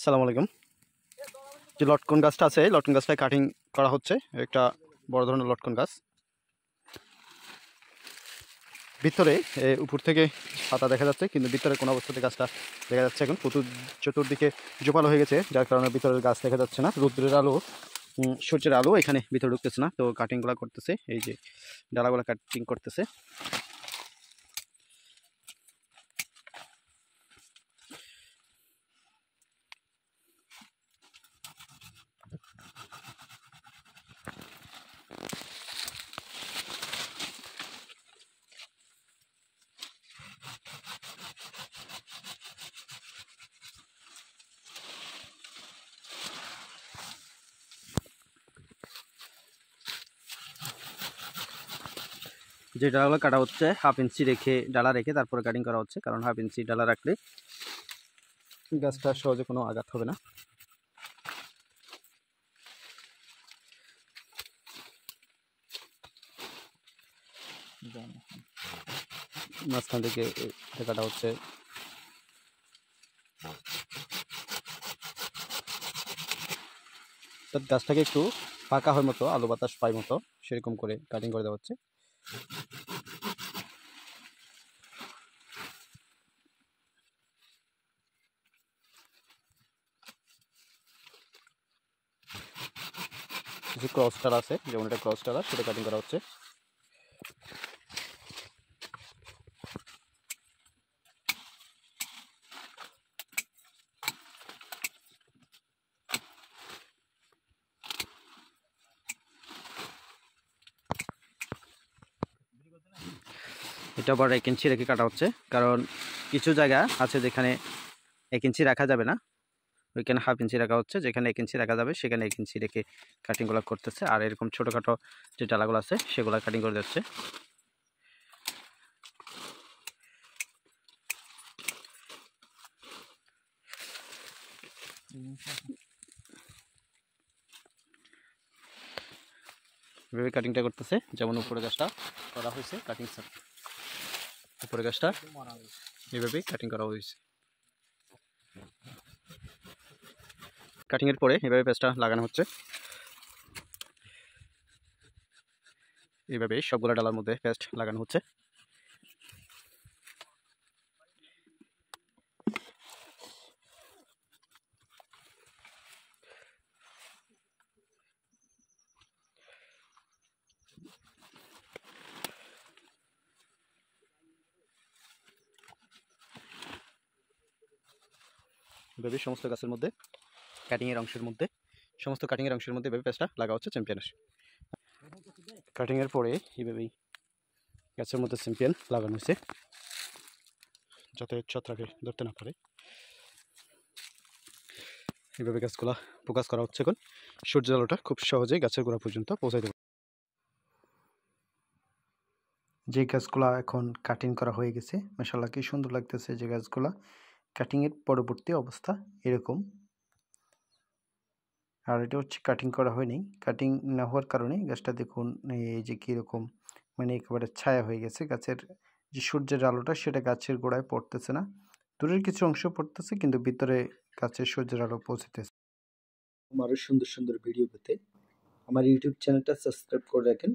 আসসালামু আলাইকুম। যে লটকন গাছটা আছে, লটকন গাছটা কাটিং করা হচ্ছে। একটা বড় ধরনের লটকন গাছ। ভিতরে উপর থেকে পাতা দেখা যাচ্ছে, কিন্তু ভিতরে কোনো অবস্থাতে গাছটা দেখা যাচ্ছে এখন চতুর্দিকে জোপালো হয়ে গেছে, যার কারণে ভিতরের গাছ দেখা যাচ্ছে না। রৌদ্রের আলো, সূর্যের আলো এখানে ভিতরে ঢুকতেছে না। তো কাটিংগুলো করতেছে, এই যে ডালাগুলো কাটিং করতেছে। যে ডালাগুলো কাটা হচ্ছে, 1/2 ইঞ্চি রেখে ডালা রেখে তারপরে কাটিং করা হচ্ছে, কারণ 1/2 ইঞ্চি ডালা রাখলে গাছটা সহজে কোনো আঘাত হবে না। মাঝখান থেকে কাটা হচ্ছে। গাছটাকে একটু ফাঁকা হয় মতো, আলো বাতাস পায় মতো, সেরকম করে কাটিং করে দেওয়া হচ্ছে। কিছু ক্রস টার আছে, যেমন এটা ক্রস টার, সেটা কাটিং করা হচ্ছে। এটা আবার 1 ইঞ্চি রেখে কাটা হচ্ছে, কারণ কিছু জায়গা আছে যেখানে 1 ইঞ্চি রাখা যাবে না, ওইখানে 1/2 ইঞ্চি রাখা হচ্ছে। যেখানে 1 ইঞ্চি রাখা যাবে সেখানে 1 ইঞ্চি রেখে কাটিংগুলো করতেছে। আর এরকম ছোটোখাটো যে ডালাগুলো আছে সেগুলো কাটিং করে যাচ্ছে। এভাবে কাটিংটা করতেছে, যেমন উপরে গাছটা করা হয়েছে কাটিং, উপরে গাছটা এভাবেই কাটিং করা হয়েছে। কাটিংয়ের পরে এভাবে পেস্টটা লাগানো হচ্ছে। এইভাবে সবগুলো ডালার মধ্যে পেস্ট লাগানো হচ্ছে। এভাবে সমস্ত গাছের মধ্যে, কাটিংয়ের অংশের মধ্যে, সমস্ত কাটিংয়ের অংশের মধ্যে এভাবে পেস্টটা লাগা হচ্ছে চ্যাম্পিয়নের। কাটিংয়ের পরে এইভাবেই গাছের মধ্যে চ্যাম্পিয়ন লাগানো হয়েছে, যাতে ছত্রাকে ধরতে না পারে। এইভাবে গাছগুলা ফোকাস করা হচ্ছে। এখন সূর্যের আলোটা খুব সহজেই গাছের গোড়া পর্যন্ত পৌঁছাই দেবে। যে গাছগুলা এখন কাটিং করা হয়ে গেছে, মাশাআল্লাহ কি সুন্দর লাগতেছে। যে গাছগুলা কাটিংয়ের পরবর্তী অবস্থা এরকম। আর এটা হচ্ছে কাটিং করা হয়নি, কাটিং না হওয়ার কারণে গাছটা দেখুন এই যে কীরকম, মানে একেবারে ছায়া হয়ে গেছে। গাছের যে সূর্যের আলোটা সেটা গাছের গোড়ায় পড়তেছে না, দূরের কিছু অংশ পড়তেছে, কিন্তু ভিতরে গাছের সূর্যের আলো পৌঁছতেছে। আরও সুন্দর সুন্দর ভিডিও পেতে আমার ইউটিউব চ্যানেলটা সাবস্ক্রাইব করে রাখেন।